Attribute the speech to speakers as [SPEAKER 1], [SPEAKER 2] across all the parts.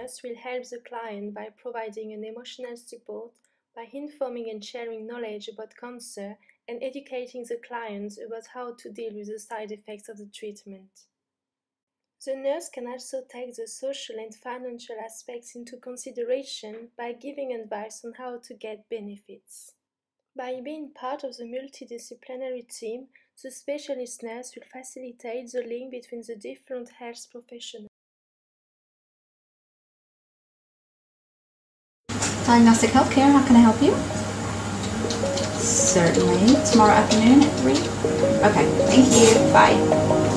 [SPEAKER 1] nurse will help the client by providing an emotional support, by informing and sharing knowledge about cancer, and educating the client about how to deal with the side effects of the treatment. The nurse can also take the social and financial aspects into consideration by giving advice on how to get benefits. By being part of the multidisciplinary team, the specialist nurse will facilitate the link between the different health professionals.
[SPEAKER 2] Diagnostic Healthcare, how can I help you? Certainly. Tomorrow afternoon at 3? Okay, thank you. Bye.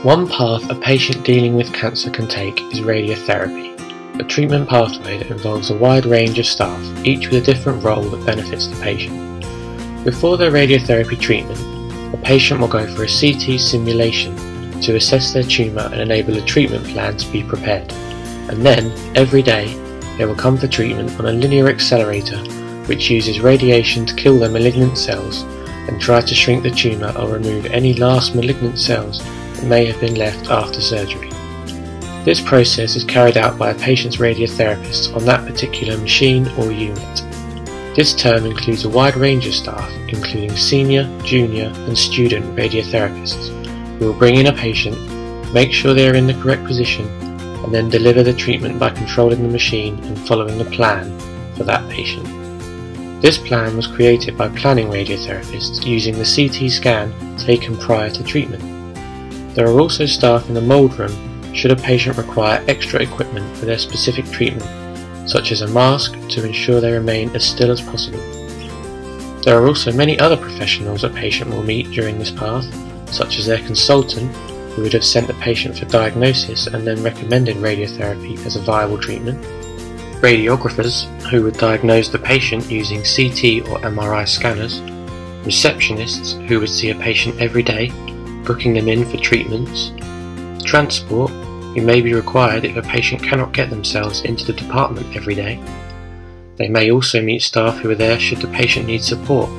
[SPEAKER 3] One path a patient dealing with cancer can take is radiotherapy, a treatment pathway that involves a wide range of staff, each with a different role that benefits the patient. Before their radiotherapy treatment, the patient will go for a CT simulation to assess their tumour and enable a treatment plan to be prepared. And then, every day, they will come for treatment on a linear accelerator which uses radiation to kill their malignant cells and try to shrink the tumour or remove any last malignant cells that may have been left after surgery. This process is carried out by a patient's radiotherapist on that particular machine or unit. This term includes a wide range of staff, including senior, junior and student radiotherapists, who will bring in a patient, make sure they are in the correct position, and then deliver the treatment by controlling the machine and following the plan for that patient. This plan was created by planning radiotherapists using the CT scan taken prior to treatment. There are also staff in the mould room should a patient require extra equipment for their specific treatment, such as a mask to ensure they remain as still as possible. There are also many other professionals a patient will meet during this path, such as their consultant, who would have sent the patient for diagnosis and then recommended radiotherapy as a viable treatment, radiographers, who would diagnose the patient using CT or MRI scanners, receptionists, who would see a patient every day, booking them in for treatments, transport, who may be required if a patient cannot get themselves into the department every day. They may also meet staff who are there should the patient need support,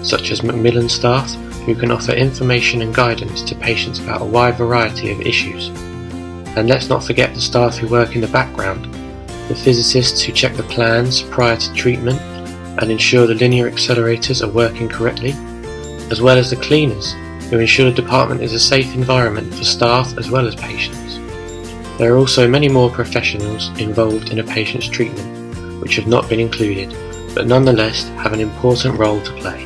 [SPEAKER 3] such as Macmillan staff, who can offer information and guidance to patients about a wide variety of issues. And let's not forget the staff who work in the background, the physicists who check the plans prior to treatment and ensure the linear accelerators are working correctly, as well as the cleaners, who ensure the department is a safe environment for staff as well as patients. There are also many more professionals involved in a patient's treatment, which have not been included, but nonetheless have an important role to play.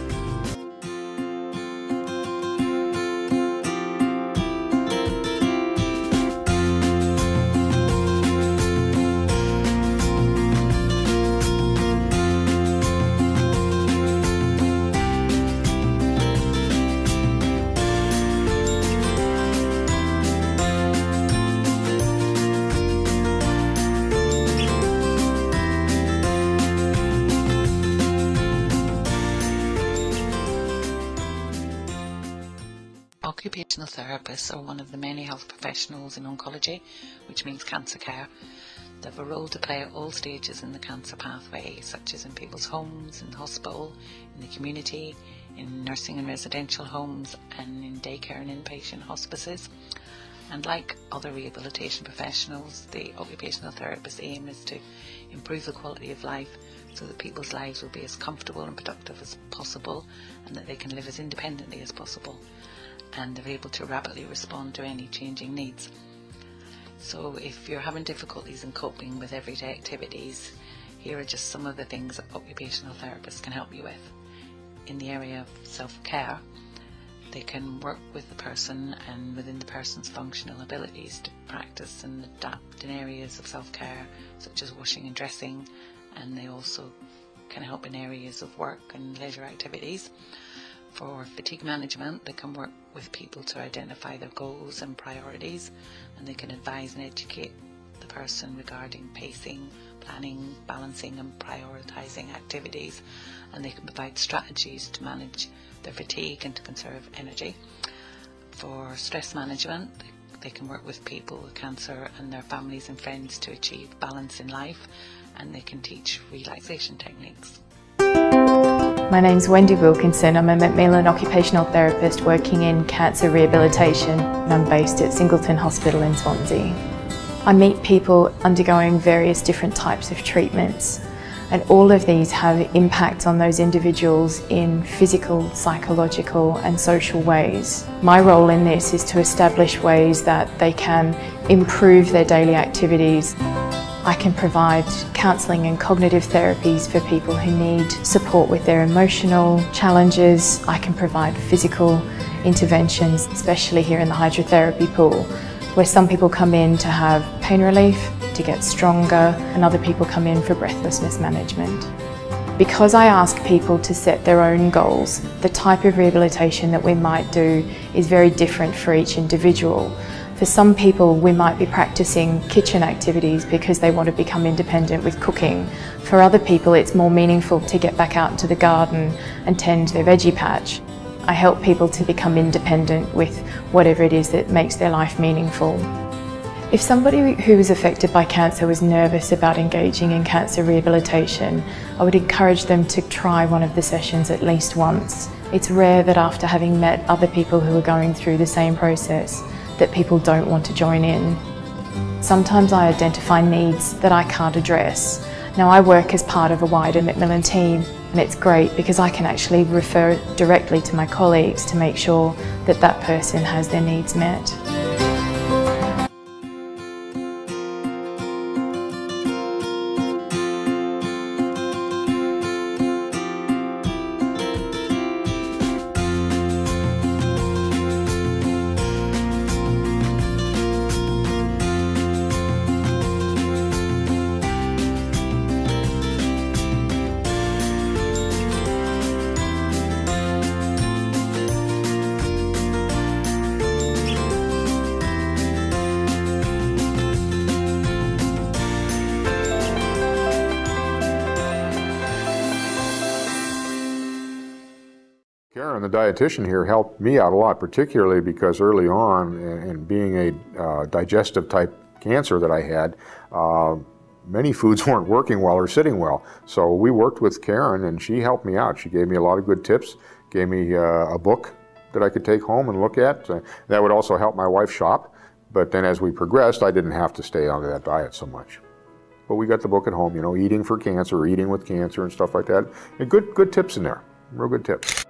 [SPEAKER 4] Occupational therapists are one of the many health professionals in oncology, which means cancer care. They have a role to play at all stages in the cancer pathway, such as in people's homes, in the hospital, in the community, in nursing and residential homes, and in daycare and inpatient hospices. And like other rehabilitation professionals, the occupational therapist's aim is to improve the quality of life so that people's lives will be as comfortable and productive as possible, and that they can live as independently as possible, and they're able to rapidly respond to any changing needs. So if you're having difficulties in coping with everyday activities, here are just some of the things that occupational therapists can help you with. In the area of self-care, they can work with the person and within the person's functional abilities to practice and adapt in areas of self-care such as washing and dressing, and they also can help in areas of work and leisure activities. For fatigue management, they can work with people to identify their goals and priorities, and they can advise and educate the person regarding pacing, planning, balancing and prioritising activities, and they can provide strategies to manage their fatigue and to conserve energy. For stress management, they can work with people with cancer and their families and friends to achieve balance in life, and they can teach relaxation techniques.
[SPEAKER 5] My name's Wendy Wilkinson. I'm a Macmillan occupational therapist working in cancer rehabilitation, and I'm based at Singleton Hospital in Swansea. I meet people undergoing various different types of treatments, and all of these have impact on those individuals in physical, psychological and social ways. My role in this is to establish ways that they can improve their daily activities. I can provide counselling and cognitive therapies for people who need support with their emotional challenges. I can provide physical interventions, especially here in the hydrotherapy pool, where some people come in to have pain relief, to get stronger, and other people come in for breathlessness management. Because I ask people to set their own goals, the type of rehabilitation that we might do is very different for each individual. For some people, we might be practicing kitchen activities because they want to become independent with cooking. For other people, it's more meaningful to get back out into the garden and tend their veggie patch. I help people to become independent with whatever it is that makes their life meaningful. If somebody who was affected by cancer was nervous about engaging in cancer rehabilitation, I would encourage them to try one of the sessions at least once. It's rare that after having met other people who are going through the same process, that people don't want to join in. Sometimes I identify needs that I can't address. Now, I work as part of a wider Macmillan team, and it's great because I can actually refer directly to my colleagues to make sure that that person has their needs met.
[SPEAKER 6] Karen, the dietitian here, helped me out a lot, particularly because early on, in being a digestive type cancer that I had, many foods weren't working well or sitting well. So we worked with Karen and she helped me out. She gave me a lot of good tips, gave me a book that I could take home and look at. That would also help my wife shop. But then as we progressed, I didn't have to stay on that diet so much. But we got the book at home, you know, eating for cancer, eating with cancer and stuff like that. And good tips in there, real good tips.